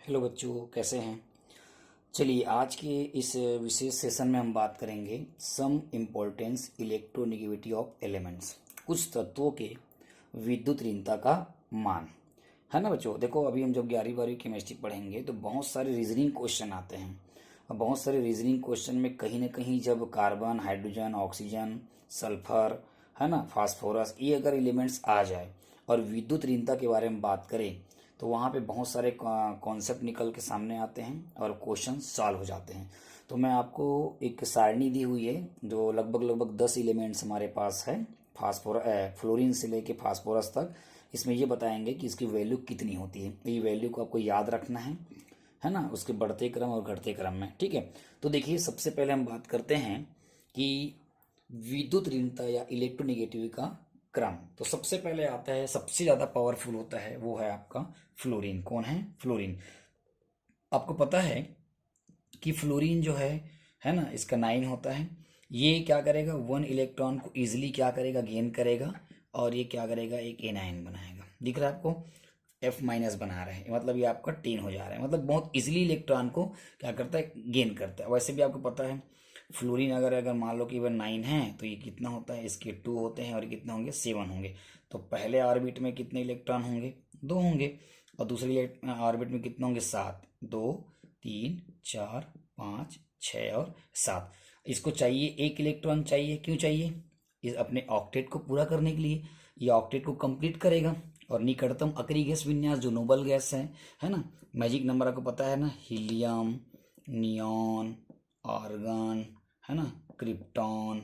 Hello बच्चों, कैसे हैं। चलिए, आज के इस विशेष सेशन में हम बात करेंगे सम इम्पोर्टेंस इलेक्ट्रोनेगेटिविटी ऑफ एलिमेंट्स। कुछ तत्वों के विद्युत ऋणता का मान। है ना बच्चों। देखो, अभी हम जब 11वीं 12वीं केमिस्ट्री पढ़ेंगे तो बहुत सारे रीजनिंग क्वेश्चन आते हैं। और बहुत सारे रीजनिंग क्वेश्चन में कहीं ना कहीं जब कार्बन, हाइड्रोजन, ऑक्सीजन, सल्फर, है ना, फास्फोरस, ये अगर एलिमेंट्स आ जाए और विद्युत ऋणता के बारे में बात करें तो वहाँ पे बहुत सारे कॉन्सेप्ट निकल के सामने आते हैं और क्वेश्चन सॉल्व हो जाते हैं। तो मैं आपको एक सारणी दी हुई है जो लगभग लगभग 10 एलिमेंट्स हमारे पास है, फ्लोरीन से लेके फास्फोरस तक। इसमें ये बताएंगे कि इसकी वैल्यू कितनी होती है। ये वैल्यू को आपको याद रखना है ना, उसके बढ़ते क्रम और घटते क्रम में। ठीक है, तो देखिए, सबसे पहले हम बात करते हैं कि विद्युत ऋणता या इलेक्ट्रोनेगेटिविटी का क्रम। तो सबसे पहले आता है, सबसे ज़्यादा पावरफुल होता है, वो है आपका फ्लोरीन। कौन है? फ्लोरीन। आपको पता है कि फ्लोरीन जो है ना, इसका 9 होता है। ये क्या करेगा, 1 इलेक्ट्रॉन को इजिली क्या करेगा, गेन करेगा। और ये क्या करेगा, एक एनायन बनाएगा। दिख रहा है आपको, F माइनस बना रहे हैं, मतलब ये आपका 10 हो जा रहा है। मतलब बहुत इजिली इलेक्ट्रॉन को क्या करता है, गेन करता है। वैसे भी आपको पता है फ्लोरीन अगर अगर मान लो कि वह 9 है तो ये कितना होता है, इसके 2 होते हैं और ये कितने होंगे, 7 होंगे। तो पहले ऑर्बिट में कितने इलेक्ट्रॉन होंगे, 2 होंगे। और दूसरे ऑर्बिट में कितने होंगे, 7। 2, 3, 4, 5, 6 और 7। इसको चाहिए एक इलेक्ट्रॉन चाहिए। क्यों चाहिए? इस अपने ऑक्टेट को पूरा करने के लिए। ये ऑक्टेट को कंप्लीट करेगा। और निकटतम अक्रिय गैस विन्यास जो नोबल गैस है ना, मैजिक नंबर आपको पता है ना, हीलियम, नियॉन, आर्गन, है ना, क्रिप्टॉन,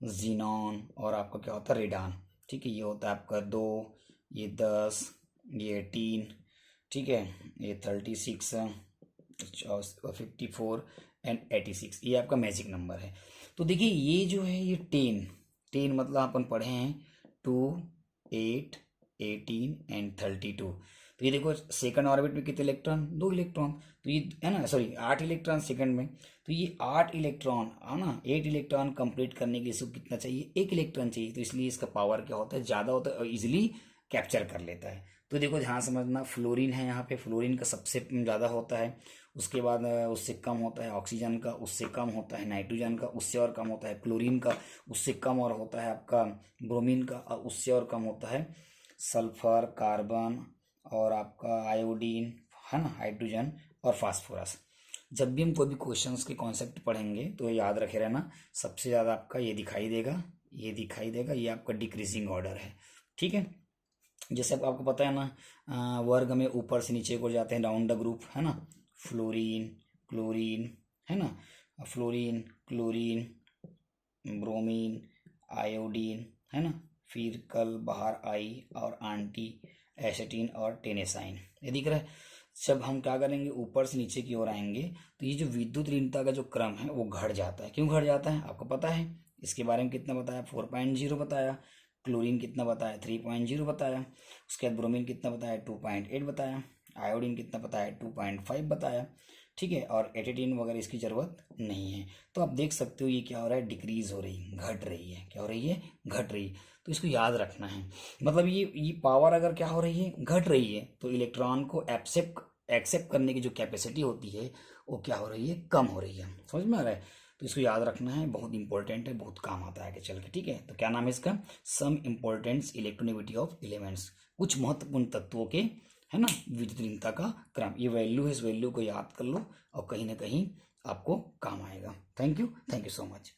जीनॉन और आपका क्या होता है, रेडान। ठीक है, ये होता है आपका 2, ये 10, ये 18, ठीक है, ये 36, 54 एंड 86, ये आपका मैजिक नंबर है। तो देखिए, ये जो है ये 10 मतलब अपन पढ़े हैं 2, 8, 18 एंड 32। तो ये देखो, सेकंड ऑर्बिट में कितने इलेक्ट्रॉन, 2 इलेक्ट्रॉन। तो ये है ना, सॉरी 8 इलेक्ट्रॉन सेकंड में। तो ये 8 इलेक्ट्रॉन है ना, 8 इलेक्ट्रॉन कंप्लीट करने के लिए इसको कितना चाहिए, 1 इलेक्ट्रॉन चाहिए। तो इसलिए इसका पावर क्या होता है, ज़्यादा होता है और इजिली कैप्चर कर लेता है। तो देखो, ध्यान समझना, फ्लोरीन है यहाँ पे, फ्लोरीन का सबसे ज़्यादा होता है। उसके बाद उससे कम होता है ऑक्सीजन का, उससे कम होता है नाइट्रोजन का, उससे और कम होता है क्लोरीन का, उससे कम और होता है आपका ब्रोमीन का, और उससे और कम होता है सल्फर, कार्बन और आपका आयोडीन, है ना, हाइड्रोजन और फास्फोरस। जब भी हम कोई भी क्वेश्चंस के कॉन्सेप्ट पढ़ेंगे तो याद रखे रहना, सबसे ज़्यादा आपका ये दिखाई देगा, ये दिखाई देगा, ये आपका डिक्रीजिंग ऑर्डर है। ठीक है, जैसे अब आपको पता है ना, वर्ग में ऊपर से नीचे को जाते हैं, डाउन द ग्रुप, है ना, फ्लोरीन, क्लोरीन, है ना, फ्लोरीन, क्लोरीन, ब्रोमीन, आयोडीन, है ना, फिर कल बाहर आई और आंटी एसेटीन और टेनेसाइन। ये दिख रहा है। जब हम क्या करेंगे, ऊपर से नीचे की ओर आएंगे तो ये जो विद्युत ऋणता का जो क्रम है वो घट जाता है। क्यों घट जाता है, आपको पता है। इसके बारे में कितना बताया, 4.0 बताया। क्लोरीन कितना बताया, 3.0 बताया। उसके बाद ब्रोमीन कितना बताया, 2.8 बताया। आयोडीन कितना बताया, 2.5 बताया। ठीक है, और एटीटीन वगैरह इसकी ज़रूरत नहीं है। तो आप देख सकते हो ये क्या हो रहा है, डिक्रीज हो रही, घट रही है। क्या हो रही है, घट रही। तो इसको याद रखना है। मतलब ये पावर अगर क्या हो रही है, घट रही है, तो इलेक्ट्रॉन को एक्सेप्ट करने की जो कैपेसिटी होती है वो क्या हो रही है, कम हो रही है। समझ में आ रहा है। तो इसको याद रखना है, बहुत इंपॉर्टेंट है, बहुत काम आता है आगे चल के। ठीक है, तो क्या नाम है इसका, सम इम्पोर्टेंस इलेक्ट्रोनेगेटिविटी ऑफ एलिमेंट्स। कुछ महत्वपूर्ण तत्वों के, है ना, विद्युत ऋणता का क्रम। ये वैल्यू है, इस वैल्यू को याद कर लो और कहीं ना कहीं आपको काम आएगा। Thank you so much.